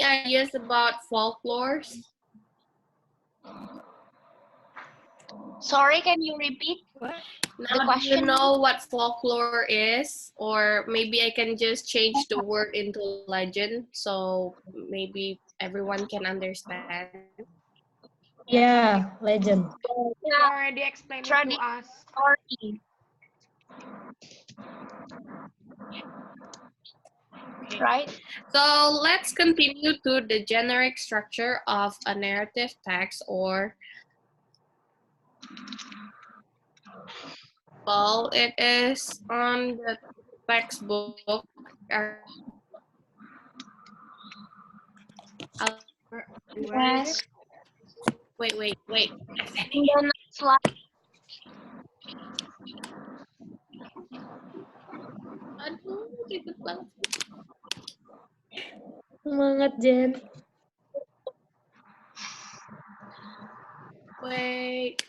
ideas about folklores? Sorry, can you repeat the Now, do you question? know what folklore is? Or maybe I can just change the word into legend so maybe everyone can understand. Yeah, legend. You already explained it to Tradition us. story. Right? So let's continue to the generic structure of a narrative text or well, it is on the textbook. Yes. Wait. In the next slide. Aduh, ribet banget. Semangat, Jen. Wait.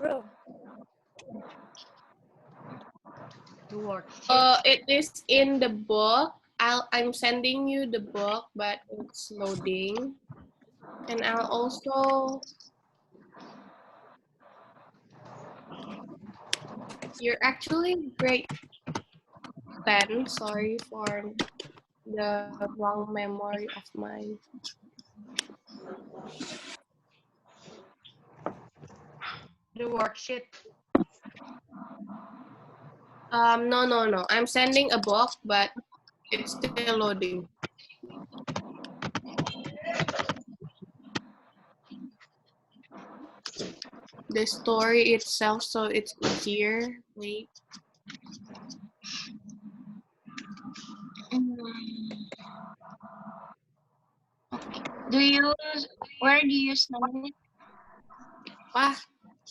Bro. The worksheet. It is in the book. I'm sending you the book, but it's loading. And I'll also. You're actually grade 10. Sorry for the wrong memory of mine. The worksheet. No. I'm sending a book, but it's still loading. The story itself, so it's easier. Wait. Okay. Where do you send it?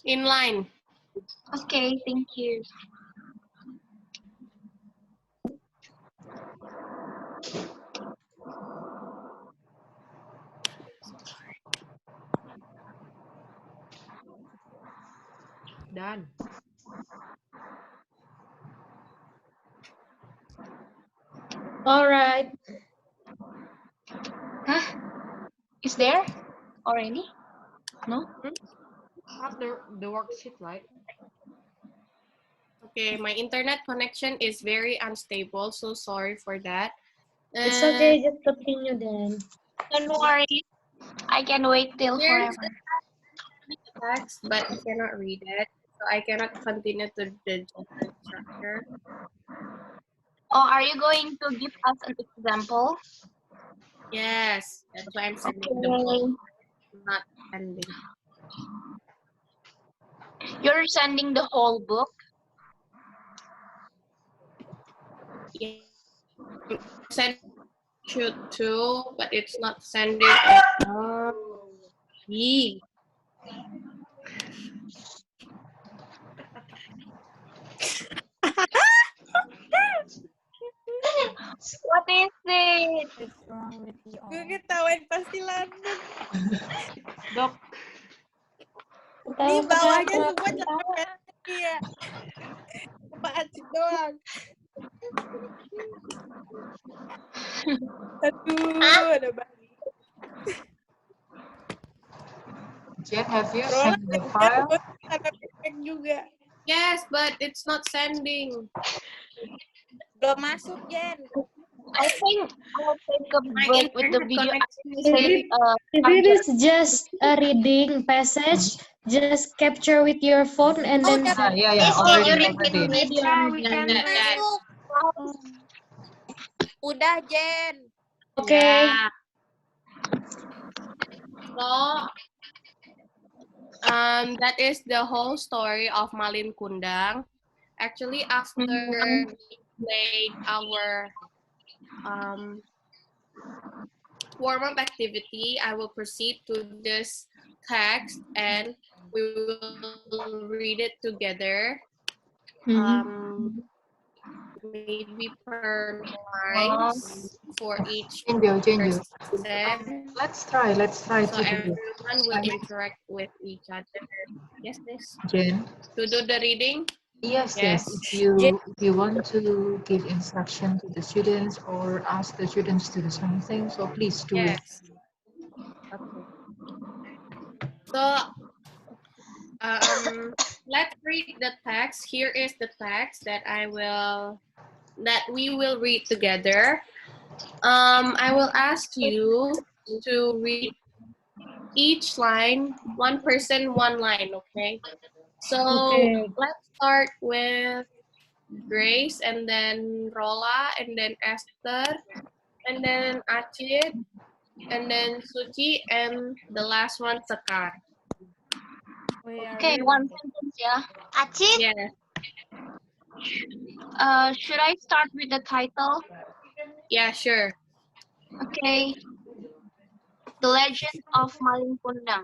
Inline. Okay, thank you. Done. All right. Huh? Is there already? No? After the worksheet, right? Okay, my internet connection is very unstable, so sorry for that. It's okay, just continue then. Don't worry. I can wait till There's forever. the text, but I cannot read it, so I cannot continue to the generic structure. Oh, are you going to give us an example? Yes, that's why I'm sending the Okay. book, not sending. You're sending the whole book? Yeah. Send should too, but it's not sending. Yee. What is it? Gue ketawain pasti London. Dok. Di bawahnya semua celana ya. Pak Acik doang. Aduh, ada banget. Jen, have you sent the file? Juga. Yes, but it's not sending. Belum masuk, Jen. I think I'll take a My break with the internet video. connection is If it is just a reading passage, just capture with your phone and then send. Yeah, already. Masuk. Udah, Jen. Okay. Yeah. So, that is the whole story of Malin Kundang. Actually, after we played our warm-up activity, I will proceed to this text and we will read it together. Maybe per lines for each Change. person. Let's try So to do everyone will interact with each other. Yes, please. Jen. To do the reading. Yes, yes. Yes. If you want to give instruction to the students or ask the students to do something, so please do it. Yes. Okay. So let's read the text. Here is the text that we will read together. I will ask you to read each line, one person, one line, okay? So Okay. let's start with Grace, and then Rola, and then Esther, and then Acit, and then Suci, and the last one, Sekar. Okay, one sentence, yeah. Acit, Yes, Should I start with the title? yeah, sure. Okay. The Legend of Malin Kundang.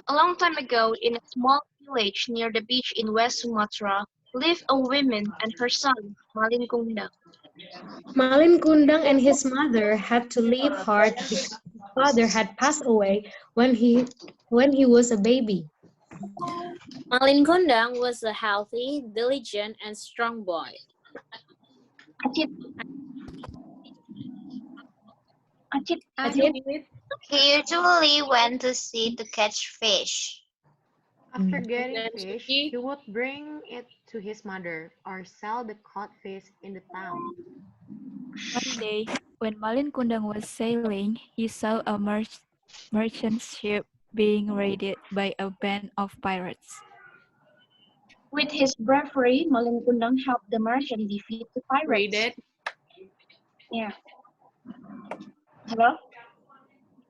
A long time ago, in a small village near the beach in West Sumatra, lived a woman and her son, Malin Kundang. Malin Kundang and his mother had to live hard because his father had passed away when he was a baby. Malin Kundang was a healthy, diligent, and strong boy. Acit. Acit. Acit? he usually went to sea to catch fish. After And getting then fish, Suci, he would bring it to his mother or sell the caught fish in the town. One day, when Malin Kundang was sailing, he saw a merchant ship being raided by a band of pirates. With his bravery, Malin Kundang helped the merchant defeat the read pirates. it. Yeah. Hello?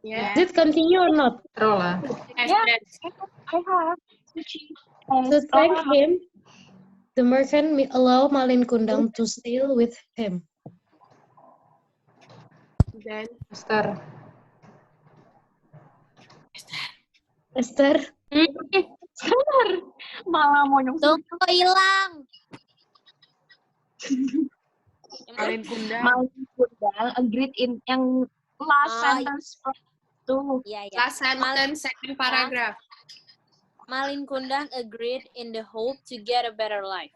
Yeah. Did it continue or not? Rola. Yes, Yeah. yes. I have. Suci. To thank him, the merchant allowed Malin Kundang to sail with him. Then Esther. Esther? Sabar. Malah mau nyungsung. Tunggu, kok hilang? Malin Kundang. Malin Kundang agreed in yang last sentence tuh. Iya, iya. last sentence, second paragraph. Malin Kundang agreed in the hope to get a better life.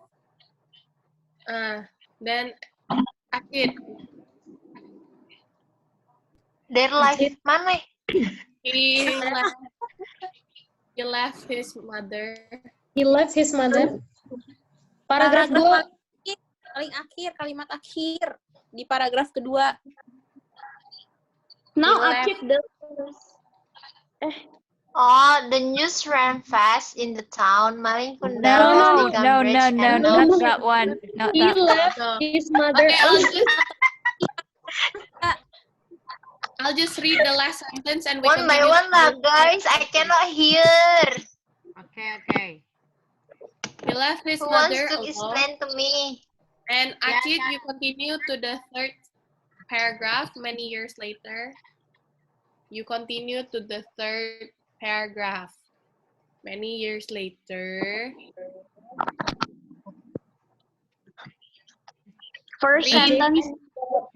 Then Acit, Their life Acit. mana? he left his mother. He left his mother. Paragraf 2. Paling akhir, kalimat akhir di paragraf kedua. Now He Acit does. Oh, the news ran fast in the town. Malin Kundang No, became no, rich no, and no, now not that one. Not He that one. left No. his mother. Okay, I'll just read the last sentence and we one by continue. one lah, guys. I cannot hear. Okay. He left his Who wants mother to alone. explain to me? And Acit, you continue to the third paragraph many years later. You continue to the third paragraph many years later. First Read. sentence,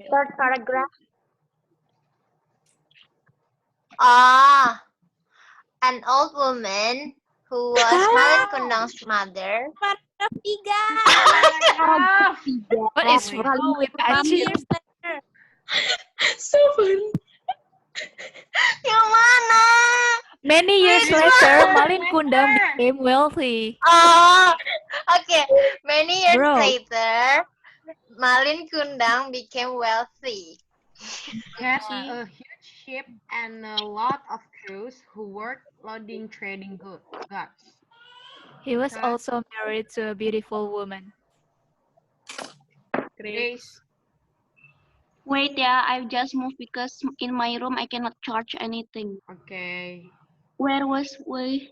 third paragraph. Ah, an old woman who was Malin Kundang's mother. Paragraf 3. What is wrong with Acit? Years later. So funny. Yang mana? Many years Which later, one? Malin Kundang became wealthy. Oh, okay. Many years Bro. later, Malin Kundang became wealthy. He has a huge ship and a lot of crews who worked loading trading goods. He was also married to a beautiful woman. Grace. Wait, yeah, I've just moved because in my room I cannot charge anything. Okay. Where was we?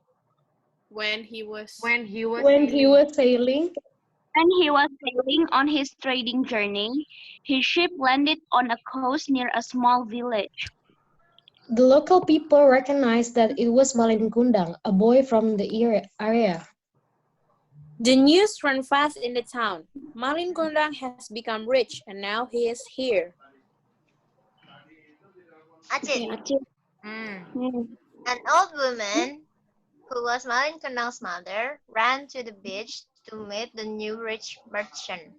When he was When he was sailing, When he was sailing on his trading journey, his ship landed on a coast near a small village. the local people recognized that it was Malin Kundang, a boy from the area. The news ran fast in the town. Malin Kundang has become rich and now he is here. Acit, Mm. an old woman who was Malin Kundang's mother ran to the beach to meet the new rich merchant.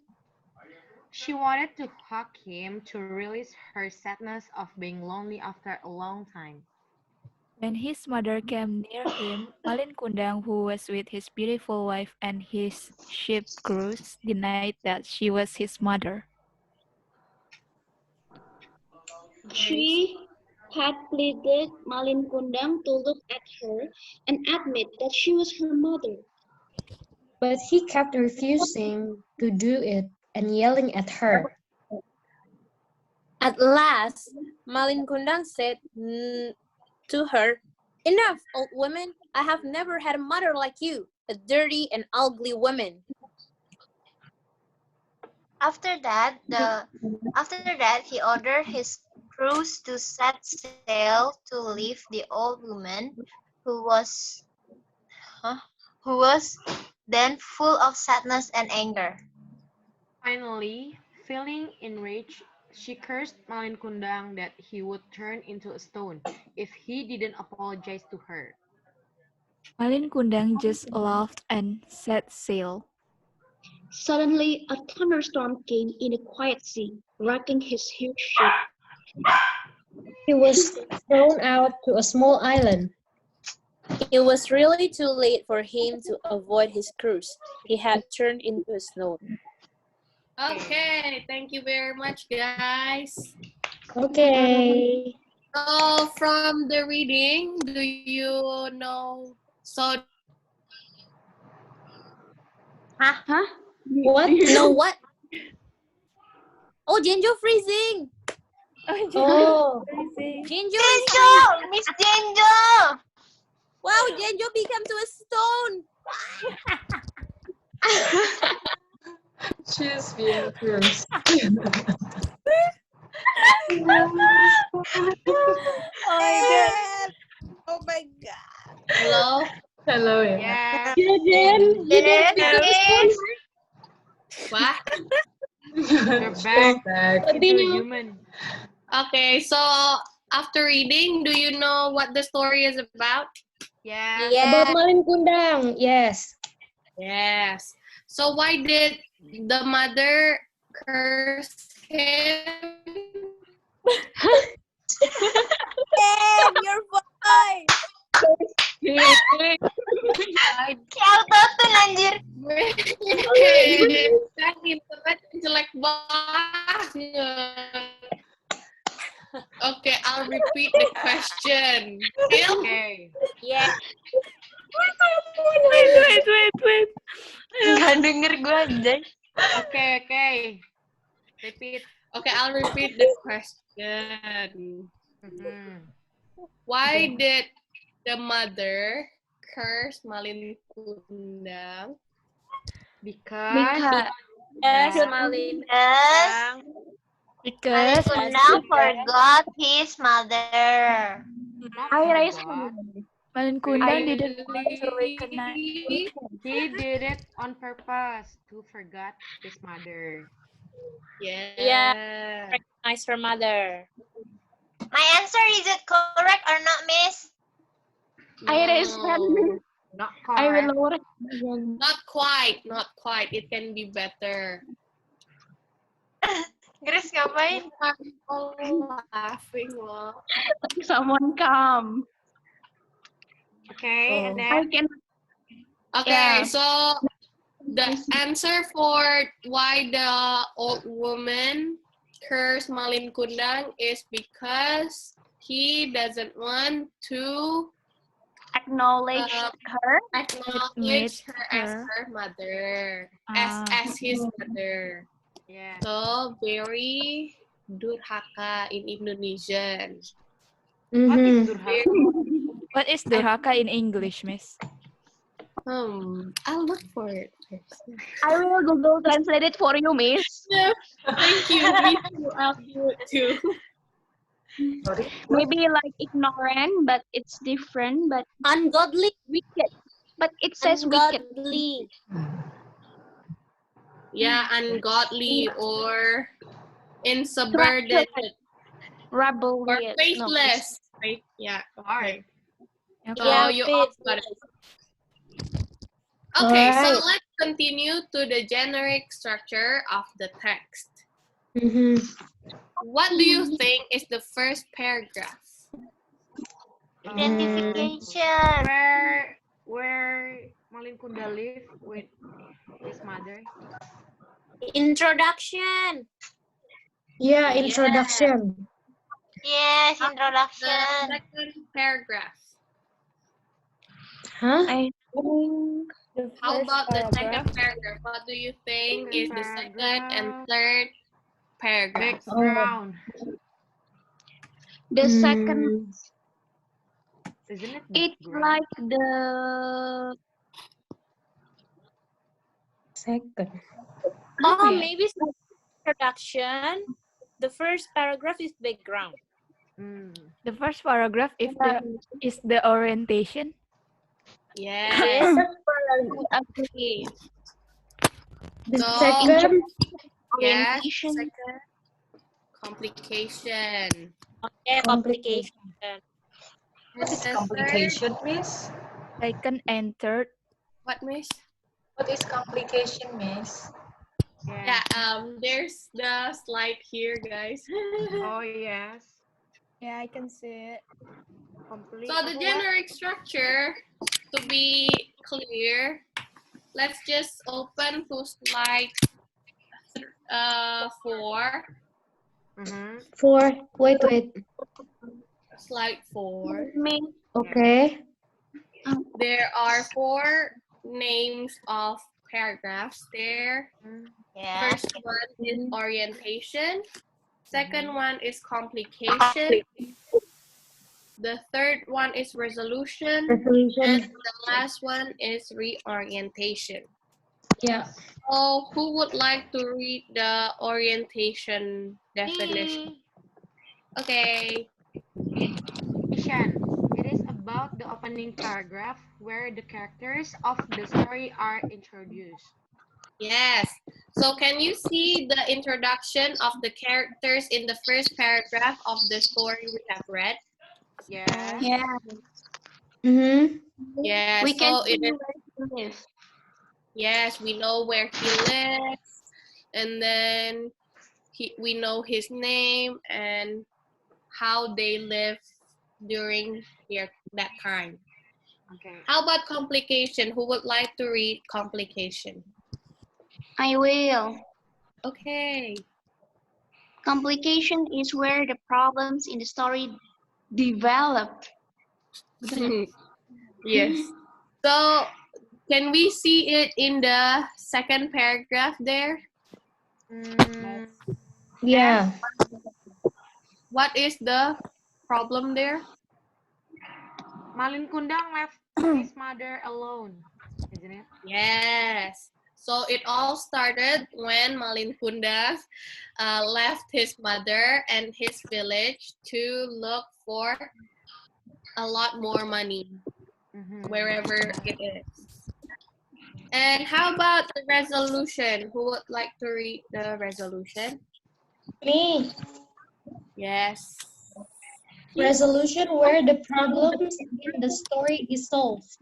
She wanted to hug him to release her sadness of being lonely after a long time. When his mother came near him, Malin Kundang, who was with his beautiful wife and his ship crews, denied that she was his mother. She had pleaded Malin Kundang to look at her and admit that she was her mother. But he kept refusing to do it and yelling at her. At last, Malin Kundang said to her, "Enough, old woman. I have never had a mother like you, a dirty and ugly woman." After that, he ordered his crews to set sail to leave the old woman, who was who was then full of sadness and anger. Finally, feeling enraged, she cursed Malin Kundang that he would turn into a stone if he didn't apologize to her. Malin Kundang just laughed and set sail. Suddenly, a thunderstorm came in a quiet sea, rocking his huge ship. He was thrown out to a small island. It was really too late for him to avoid his cruise. He had turned into a stone. Okay, thank you very much, guys. Okay. So from the reading, do you know? So What? Know what? Oh, Jenjo freezing! Oh, Jenjo is Jenjo! Miss Jenjo! Wow, Jenjo became to a stone! She's being cursed. Oh my god. hello. Hello, yeah. Yes, Yes. What? you're She's back back. into a human. Okay, so after reading, do you know what the story is about? Yeah. about Yeah. Malin Kundang. Yes. Yes. So why did the mother curse him? Damn, your voice! Keautotan anjir. Kan internet jelek banget. Okay, I'll repeat the question. Phil? Okay. Yeah. Wait. Nggak denger gue anjay. Okay. Repeat. Okay, I'll repeat the question. Mhm. Why did the mother curse Malin Kundang? Because Yes, Yeah. Malin. Yes. Malin Because Kundang forgot his mother. not I raise forgot, Malin Kundang Really? didn't want to recognize. he did it on purpose to forget his mother. Yeah. Recognize her mother. My answer, is it correct or not, miss? I raise hand. No. Not I will correct. lower it again. Not quite. It can be better. Grace ngapain? Oh, laughing loh. Someone come. Okay, and I then can. Okay, Yeah. so the answer for why the old woman cursed Malin Kundang is because he doesn't want to Acknowledge her. acknowledge Admit her as her. her mother, Ah. as his mother. yeah. So very durhaka in Indonesian. What is Mm-hmm. durhaka? What is durhaka in English, miss? I'll look for it first. I will Google translate it for you, miss. Yeah, thank you. Me too. I'll do it too. Sorry. Maybe like ignorant, but it's different. But Ungodly. wicked. But it says wicked. Ungodly. Yeah, ungodly or insubordinate or Rebellious. No, faithless. Yeah. Alright. So Yeah, you all faith. got it. Okay, so Alright. let's continue to the generic structure of the text. Mm-hmm. What do you think is the first paragraph? Identification. Where Malin Kunda live with his mother. Introduction. Yeah, Yeah. introduction. Yes, The introduction. second paragraph. Huh? I think the How first about the paragraph. second paragraph? What do you think is the second and Paragraph. third paragraph? Background. The second, Isn't it it's background? like the Second. Oh, yeah. maybe it's the introduction. The first paragraph is background. Mm. The first paragraph is the orientation. Yes. Agree. The So, second. yes, Orientation. second complication. Okay, complication. What And is the third, complication, miss? Second and third. what, miss? What is complication, miss? Yeah, there's the slide here, guys. Oh, yes. Yeah, I can see it. Complete. So the generic structure, to be clear, let's just open to slide 4. Mm-hmm. Four. Wait. Slide 4. Okay. There are 4 names of paragraphs there. Yeah. First one is orientation. Second one is complication. The third one is resolution. And Resolution. the last one is reorientation. Yeah. So who would like to read the orientation definition? Me. Okay. Ishan. It is about the opening paragraph where the characters of the story are introduced. Yes. So can you see the introduction of the characters in the first paragraph of the story we have read? Yes. Yeah. Mm-hmm. Yes. We can So see it is, where to live. yes, we know where he lives, and then we know his name and how they live during that time. Okay. How about complication? Who would like to read complication? I will. Okay. Complication is where the problems in the story develop. Yes. So can we see it in the second paragraph there? Mm, Yeah. What is the problem there? Malin Kundang left his mother alone, isn't it? Yes. So it all started when Malin Kunda left his mother and his village to look for a lot more money wherever it is. And how about the resolution? Who would like to read the resolution? Me. Yes. Resolution where the problems in the story is solved.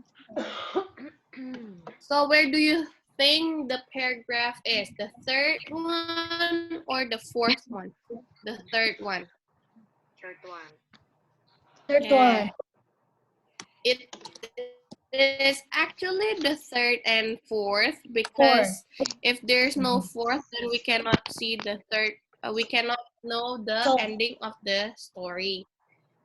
So where do you think the paragraph is? The third one or the fourth one? The third one. Third one. Third Yeah. one. It is actually the third and fourth because if there's no fourth, then we cannot see the third. We cannot know the ending of the story.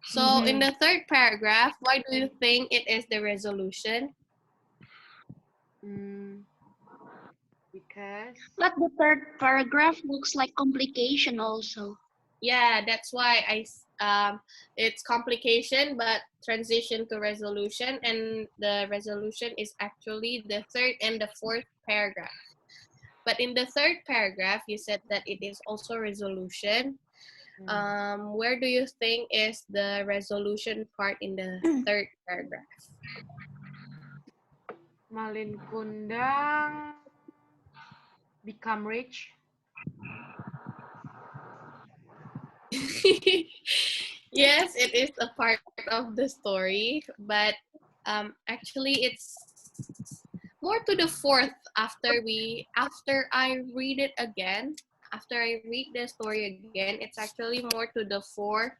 So in the third paragraph, why do you think it is the resolution? Because. But the third paragraph looks like complication also. Yeah, that's why it's complication, but transition to resolution, and the resolution is actually the third and the fourth paragraph. But in the third paragraph, you said that it is also resolution. Where do you think is the resolution part in the third paragraph? Malin Kundang become rich. Yes, it is a part of the story, but actually it's more to the fourth after I read it again. After I read the story again, it's actually more to the fourth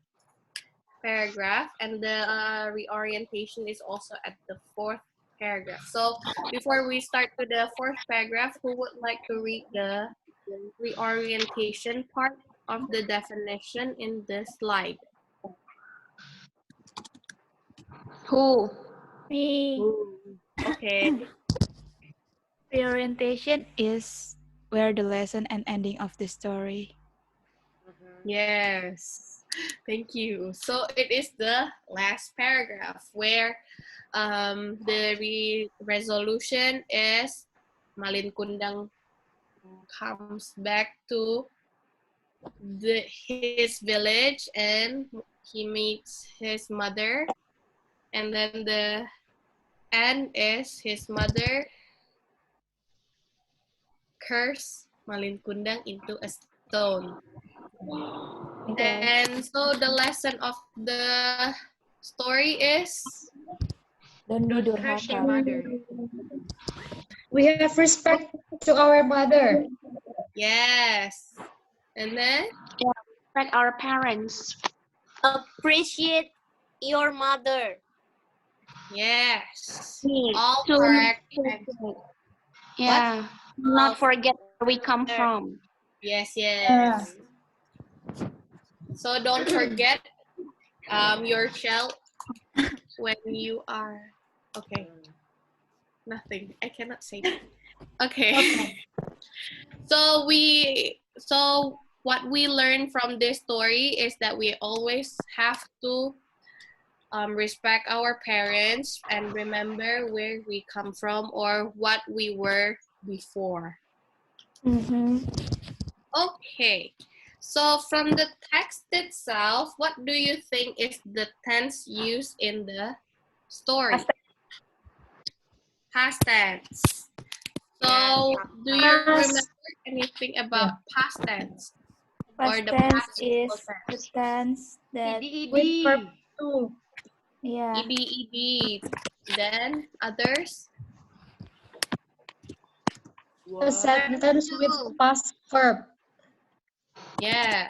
paragraph, and the reorientation is also at the fourth paragraph. So before we start to the fourth paragraph, who would like to read the reorientation part of the definition in this slide? Who? Me. Okay. Reorientation is where the lesson and ending of the story. Yes. Thank you. So it is the last paragraph where the resolution is Malin Kundang comes back to his village and he meets his mother, and then the end is his mother curse Malin Kundang into a stone. Okay. And so the lesson of the story is Don't be Don't curse your durhaka. mother. We have respect to our mother. yes. And then Respect our parents. Appreciate your mother. yes. Me. All To- correct. Yeah. Not forget where we come from. Yes, yes. So don't forget your shell when you are okay. Nothing. I cannot say that. Okay. So what we learn from this story is that we always have to respect our parents and remember where we come from or what we were before. Okay. So from the text itself, what do you think is the tense used in the story? Past tense. So do you remember anything about past tense? Past the tense past simple is the tense that, With verb Ed. to. yeah. ed. Then others? A sentence with past verb. Yeah.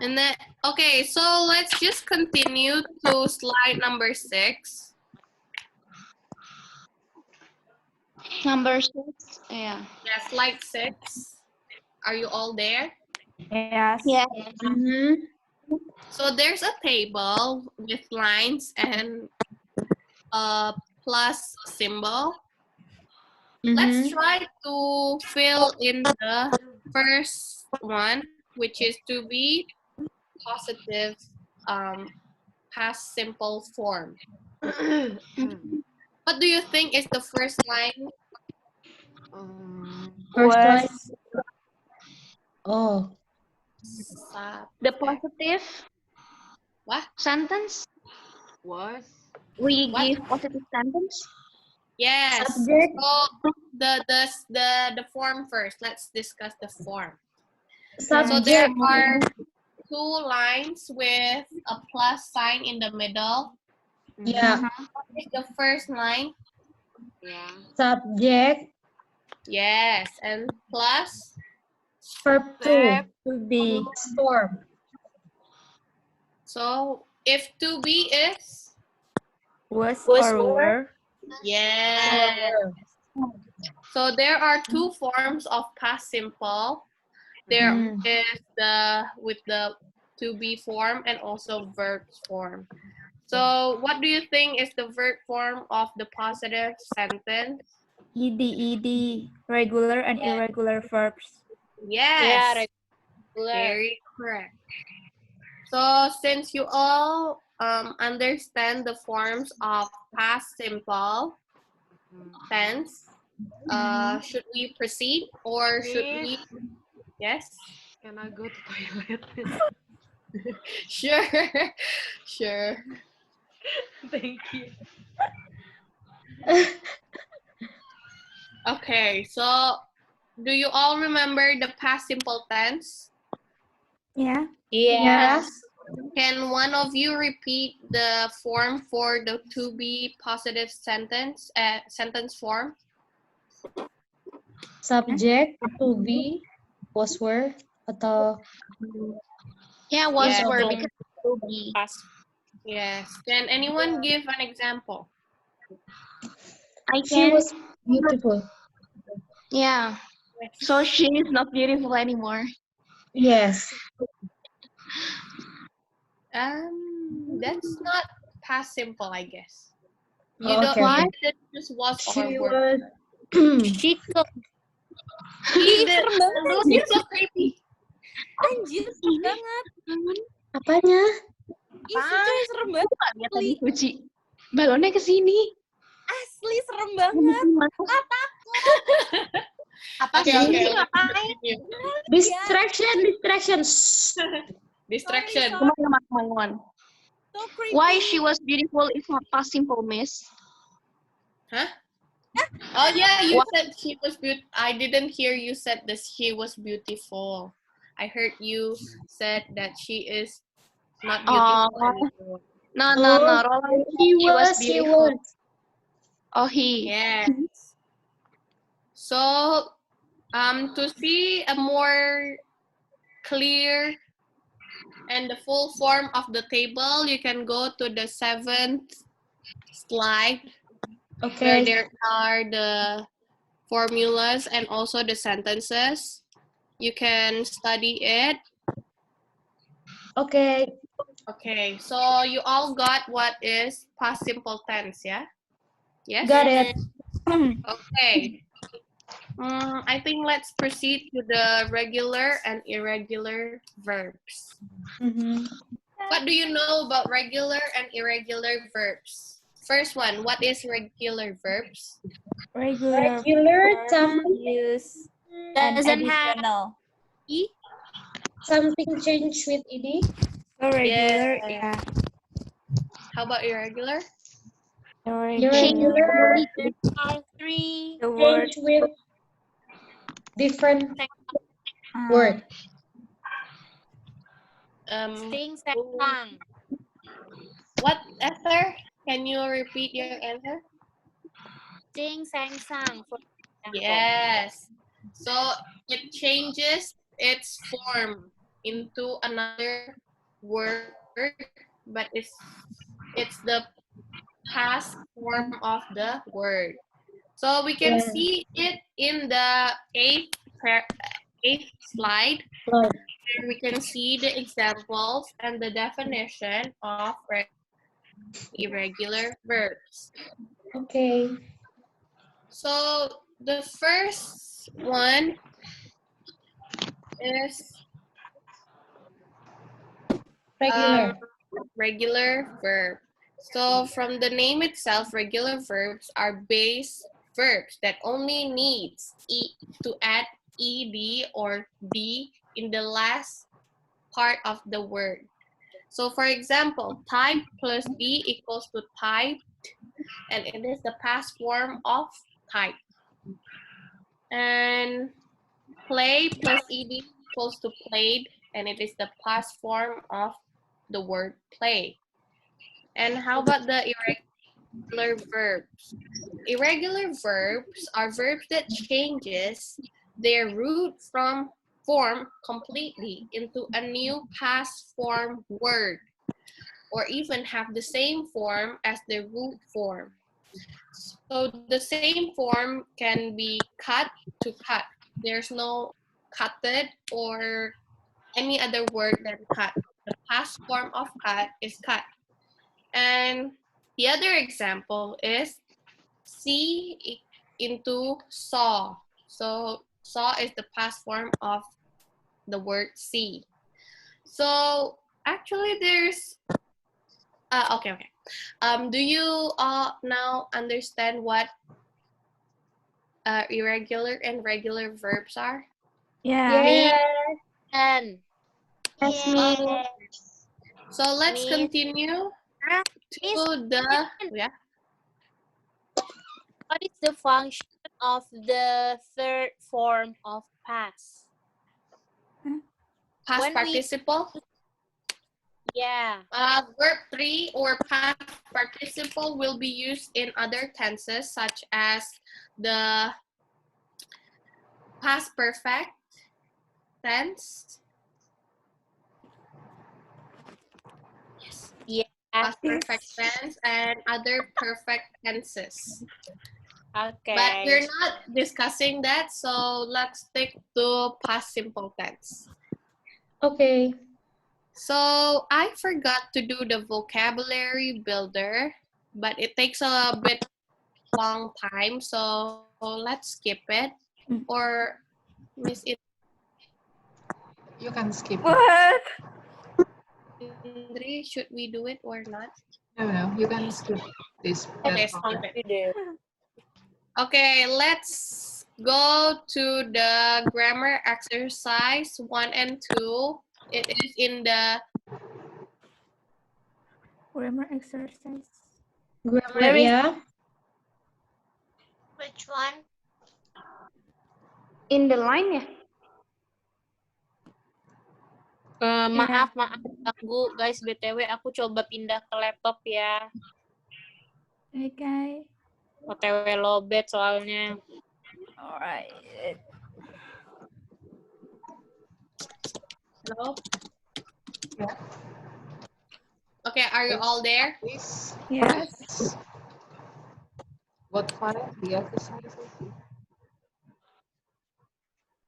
And then, okay, so let's just continue to slide number 6. Number 6. Yeah. Yeah, slide 6. Are you all there? Yes. Yeah. So there's a table with lines and a plus symbol. Let's try to fill in the first one, which is to be positive past simple form. What do you think is the first line? First line. Oh. The positive What? sentence. Was. We What? give positive sentence. Yes. Subject. So the form first. Let's discuss the form. Subject. So there are 2 lines with a plus sign in the middle. Yeah. What is the first line? Yeah. Subject. Yes, and plus Verb to. To be. Form. so if to be is Was or were. yes. So there are 2 forms of past simple. There is with the to be form and also verb form. So what do you think is the verb form of the positive sentence? Ed, regular and irregular verbs. Yes. Very correct. So since you all understand the forms of past simple tense, should we proceed or should we? Yes. Can I go to toilet? Sure. Sure. Thank you. Okay. So do you all remember the past simple tense? Yeah. Yes. Can one of you repeat the form for the to be positive sentence, sentence form? Subject, to be, was, were, atau Yeah, was Yes. were Yes. because to be. Yes. Can anyone give an example? I she can. was beautiful. Yeah. So she is not beautiful anymore. Yes. That's not past simple, I guess. You Oh, don't. okay, You okay. didn't just was or She were. was She could. Ih, Ih, serem banget You're anjir. so creepy. Anjir, serem banget. apanya? Ih, si coy serem banget. Lihat tadi Uci. Balonnya ke sini. Asli serem banget. Apa Okay, sih? okay. Ngapain? Distraction, distraction. Shh. Distraction. Sorry. Come on. So creepy. Why she was beautiful is not past simple, miss. Huh? Oh yeah, you What? said she was beautiful. I didn't hear you said that she was beautiful. I heard you said that she is not beautiful anymore. No. Oh, Roland, he she was was, he beautiful. was. Oh, he. Yes. So, to see a more clear and the full form of the table, you can go to the 7th slide where Okay, there are the formulas and also the sentences. You can study it. okay. Okay, so you all got what is past simple tense, yeah? Yes? Got it. Okay. I think let's proceed to the regular and irregular verbs. Mhm. What do you know about regular and irregular verbs? First one, what is regular verbs? Regular Regular, use an Doesn't have additional. E. something changed with ed. So regular, Yeah. yeah. How about irregular? Irregular, Are 3. The word change with different word. Sing sang. What, Esther? Can you repeat your answer? Sing sang sang. For example. Yes. So it changes its form into another word, but it's the past form of the word. So we can Yeah. see it in the eighth slide. Right. Where we can see the examples and the definition of irregular verbs. Okay. So the first one is Regular. regular verb. So from the name itself, regular verbs are base verbs that only needs to add ed or d in the last part of the word. So for example, type plus d equals to typed, and it is the past form of type. And play plus ed equals to played, and it is the past form of the word play. And how about the irregular verbs? Irregular verbs are verbs that changes their root from form completely into a new past form word, or even have the same form as the root form. So the same form can be cut to cut. There's no cutted or any other word than cut. The past form of cut is cut. And the other example is see into saw. So saw is the past form of the word see. So actually there's, okay. Do you now understand what irregular and regular verbs are? yeah. Yeah. And Yes, me. So let's Miss- continue Miss, to the, yeah, what is the function of the third form of past? past When we- participle. Yeah. Verb 3 or past participle will be used in other tenses such as the past perfect tense. Yes. Yeah. Past perfect tense and other perfect tenses. Okay. But we're not discussing that, so let's stick to past simple tense. Okay. So I forgot to do the vocabulary builder, but it takes a bit long time, so let's skip it. Or Miss You can skip it. What? Indri, should we do it or not? No, you can skip this. Okay, that skip part. it. Okay, let's go to the grammar exercise 1 and 2. It is in the Grammar exercise. Grammar, yeah. Which one? In the line ya? Maaf ganggu guys, BTW aku coba pindah ke laptop ya. Okay. OTW lobet soalnya. Alright. Hello? Yeah. Okay, are you all there? Please. Yes. What file? The exercises?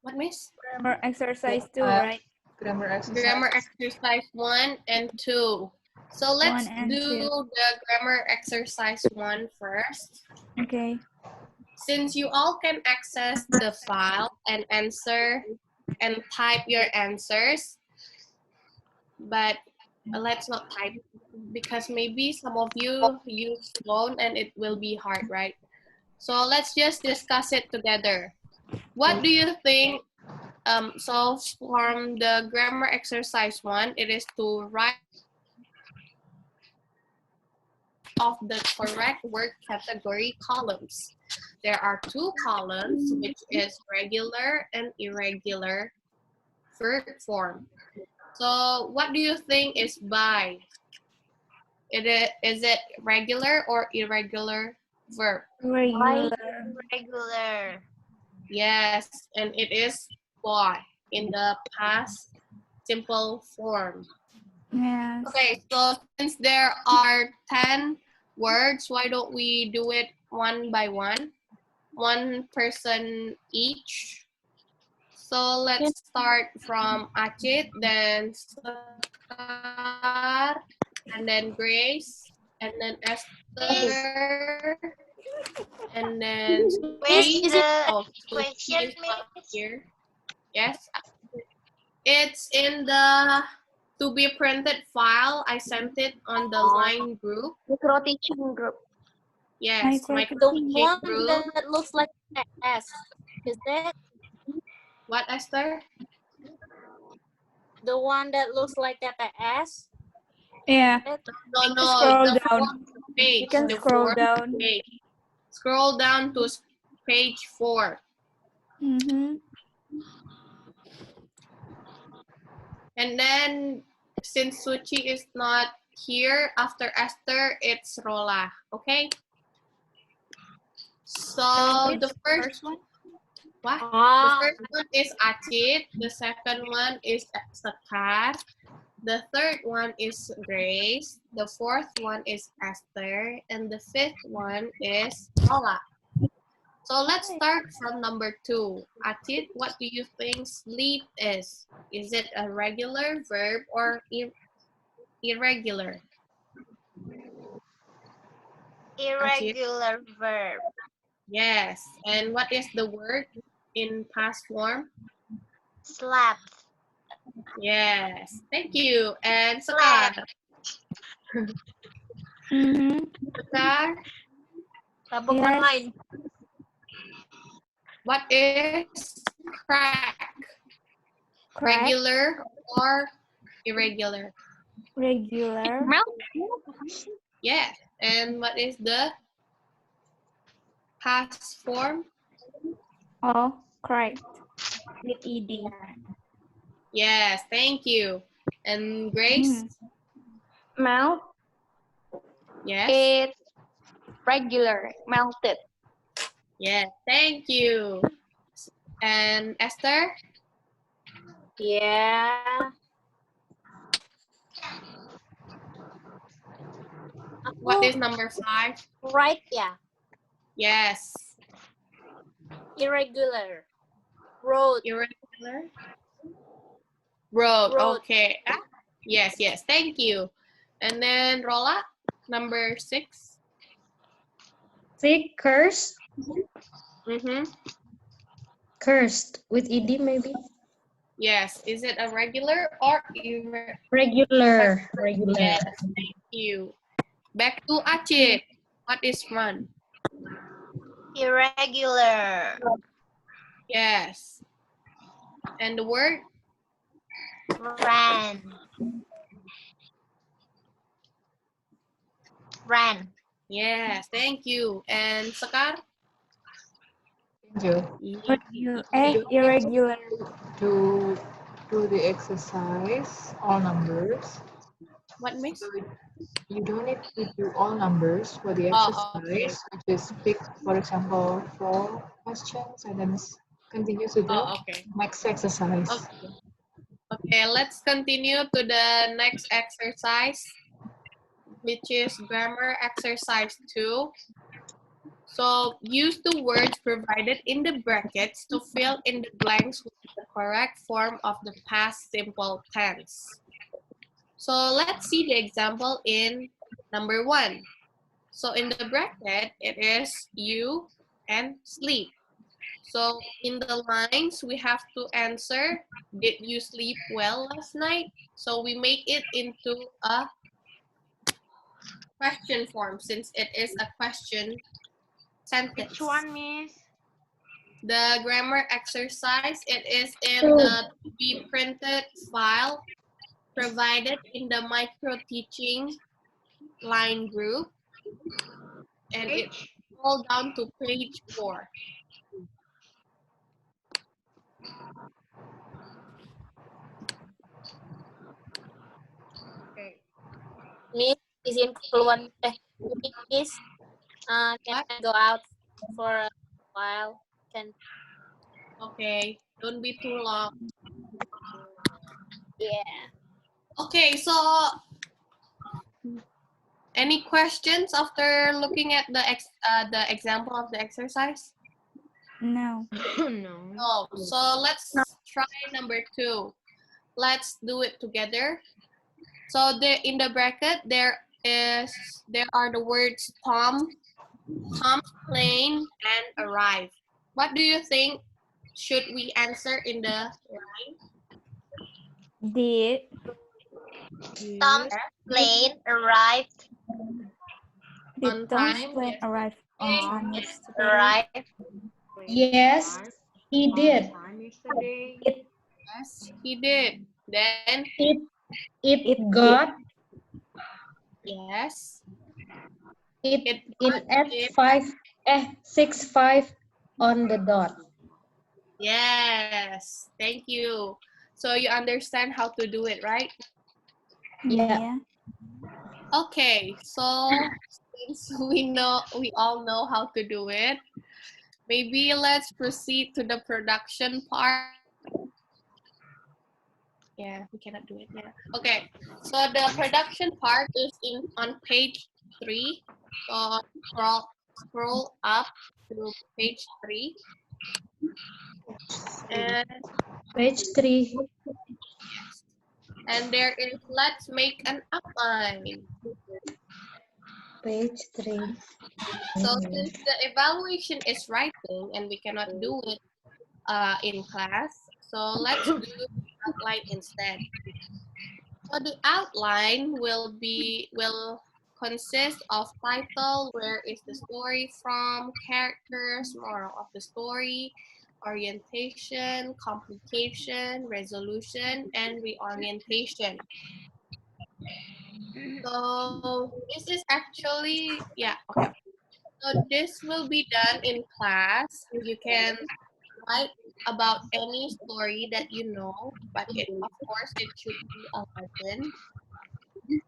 What, Miss? Grammar exercise 2, Uh, right? Grammar exercise. Grammar exercise 1 and 2. So let's 1 and do 2. the grammar exercise 1 first. Okay. Since you all can access the file and answer and type your answers, but let's not type because maybe some of you use phone and it will be hard, right? So let's just discuss it together. What do you think? So from the grammar exercise 1, it is to write of the correct word category columns. There are 2 columns, which is regular and irregular verb form. So what do you think is by? Is it regular or irregular verb? Regular. Regular. Yes, and it is by in the past simple form. Yes. Okay, so since there are 10 words, why don't we do it one by one? One person each. So let's start from Acit, then Sekar, and then Grace, and then Esther, and then Where's Suchi. the Oh, question, Suchi is not Miss? here. Yes, it's in the to be printed file. I sent it on the line group. Micro teaching group. Yes, my The one group. that looks like an S. Is that What, Esther? the one that looks like that S? Yeah. No, Scroll the down. fourth page. You can The scroll fourth down. page. Scroll down to page 4. Mm-hmm. And then, since Suchi is not here, after Esther, it's Rola. Okay? So, the first one. What? The first one is Acit. The second one is Sekar. The third one is Grace. The fourth one is Esther. And the fifth one is Rola. So let's start from number 2. Acit, what do you think sleep is? Is it a regular verb or irregular? Irregular verb. Yes. And what is the word in past form? Slept. Yes. Thank you. And Sekar. Mm-hmm. Sekar, Tabok Yes. online. what is crack? Crack. Regular or irregular? Regular. Yes. And what is the past form? Oh, correct. With ED. Yes, thank you. And Grace? Melt. Yes. It's regular, melted. Yes. Thank you. And Esther? Yeah. What Aku is number 5? right ya. Yes. Irregular. Road. Irregular. Road. Road. Okay. Yes, yes. Thank you. And then Rola, number 6. Sick, cursed, Mm-hmm. cursed with ed maybe. Yes. Is it a regular or Regular, regular. Yes. Thank you. Back to Aceh. What is run? Irregular. Yes. And the word? Ran. Ran. Yes. Thank you. And Sekar? Angel, Irregular. to do the exercise, all numbers. What, miss? So you don't need to do all numbers for the Oh, okay. exercise. You just pick, for example, 4 questions and then continue to the Oh, okay. next exercise. Okay. Okay, let's continue to the next exercise, which is grammar exercise 2. So use the words provided in the brackets to fill in the blanks with the correct form of the past simple tense. So let's see the example in number 1. So in the bracket, it is you and sleep. So in the lines, we have to answer, did you sleep well last night? So we make it into a question form since it is a question sentence. Which one, Miss? The grammar exercise, it is in the to be printed file provided in the micro teaching line group. And it all down to page 4. Okay. Miss, izin keluar. Miss, can What? I go out for a while? Can. Okay, don't be too long. Yeah. Okay, so any questions after looking at the example of the exercise? No. No. Oh, so let's try number 2. Let's do it together. So in the bracket there are the words Tom's plane and arrive. What do you think should we answer in the line? Did Tom's plane arrived. On Tom's time, plane yes. arrive on time yesterday? Arrived. Yes, he did. Time yesterday. Yes, he did. Then, It got yes. it got at it. 6:05 on the dot. Yes, thank you. So you understand how to do it, right? Yeah. Okay, so since we all know how to do it, maybe let's proceed to the production part. Yeah, we cannot do it now. Okay, so the production part is on page 3. So scroll up to page 3. And Page 3. yes. And there is let's make an outline. Page 3. So since the evaluation is writing and we cannot do it in class, so let's do the outline instead. So the outline will consist of title, where is the story from, characters, moral of the story, orientation, complication, resolution, and reorientation. So this is actually, yeah, okay. So this will be done in class. You can write about any story that you know, but of course it should be a legend.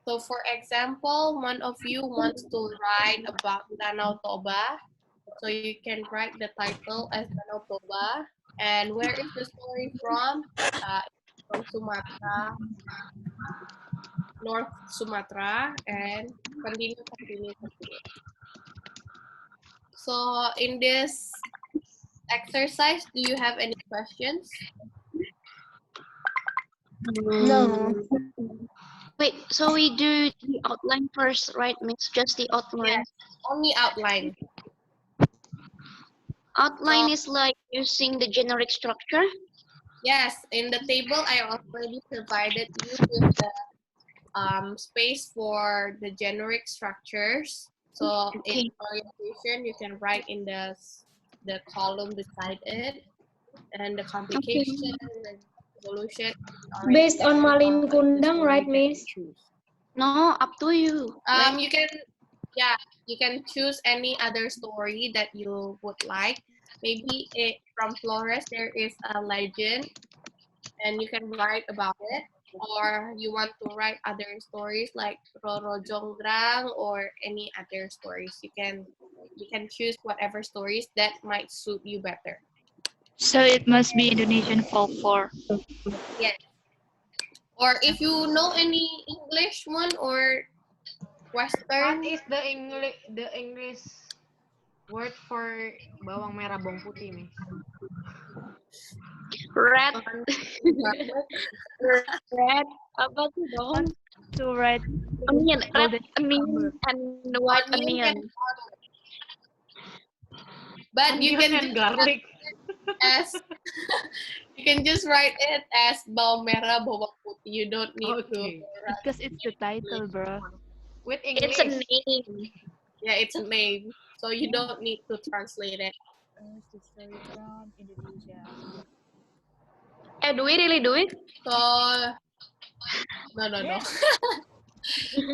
So for example, one of you wants to write about Danau Toba. So you can write the title as Danau Toba. And where is the story from? It's from Sumatra, North Sumatra, and continue. So in this exercise, do you have any questions? No. Wait, so we do the outline first, right, Miss? Just the outline. Yes, only outline. Outline So, is like using the generic structure. yes, in the table, I already provided you with the space for the generic structures. So in Okay. orientation, you can write in the column beside it, and the Okay. complication and resolution. Based on Malin Like the Kundang, story right, that you Miss? choose. No, up to you. Like, You can, yeah, you can choose any other story that you would like. Maybe from Flores there is a legend, and you can write about it. Or you want to write other stories like Roro Jonggrang or any other stories. You can choose whatever stories that might suit you better. So it must be Indonesian folklore. Yes. Or if you know any English one or What Western, is the English word for bawang merah bawang putih, Miss? red, garlic, red, apa tuh dong? To write Onion, red golden onion and white onion, and onion. garlic. But you Onion can and just garlic. as you can just write it as bawang merah bawang putih. You don't need to Okay. write because it's the title, bro. With It's a English. name. yeah, it's a name, so you don't need to translate it. The story from Indonesia. Do we really do it? So no.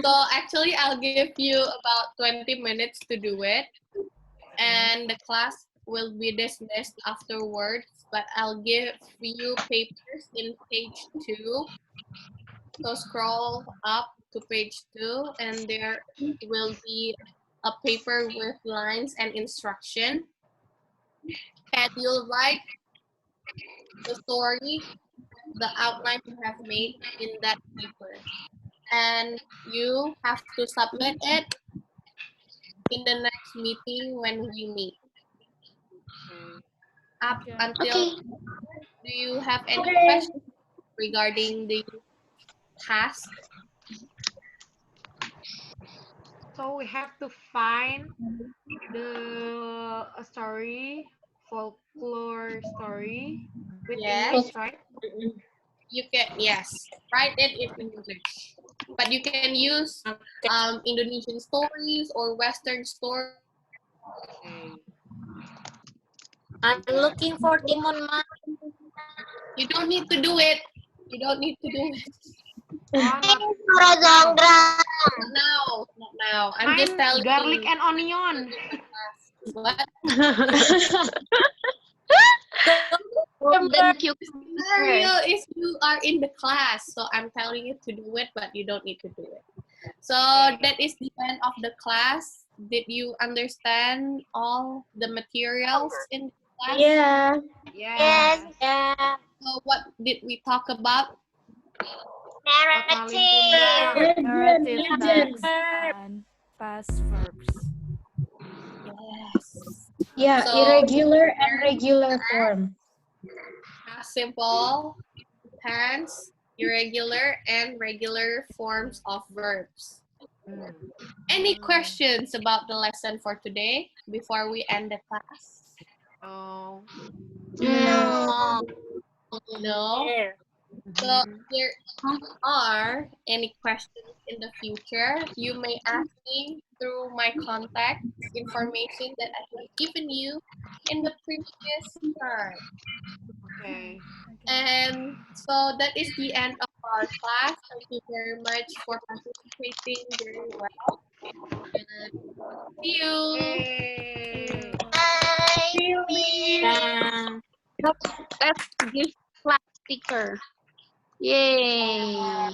So actually, I'll give you about 20 minutes to do it, and the class will be dismissed afterwards. But I'll give you papers in page 2. So scroll up to page 2, and there will be a paper with lines and instruction. And you'll write the story, the outline you have made in that paper. And you have to submit it in the next meeting when we meet. Okay. Up Okay. until, Okay. do you have any Okay. questions regarding the task? So we have to find a story, folklore story with Yes. English, right? You can, yes, write it in English. But you can use Indonesian stories or Western stories. Okay. I'm looking for Timon Ma. You don't need to do it. You don't need to do it. Oh, not Roro Jonggrang. Not now. Not now. I'm just mine telling garlic you. and onion. What? Golden Scenario cucumber. is you are in the class, so I'm telling you to do it, but you don't need to do it. So that is the end of the class. Did you understand all the materials in the class? Yeah. Yeah. Yeah. So what did we talk about? Narrative. Narrative Legend. facts and past verbs. Yes. Yeah, So irregular and regular form. simple, tense, irregular, and regular forms of verbs. Mm. Any questions about the lesson for today before we end the class? Oh. No. No? There. So there are any questions in the future, you may ask me through my contact information that I have given you in the previous time. Okay. And so that is the end of our class. Thank you very much for participating very well. And see you. Yay. Bye. Yeah. Let's give class sticker. Yay.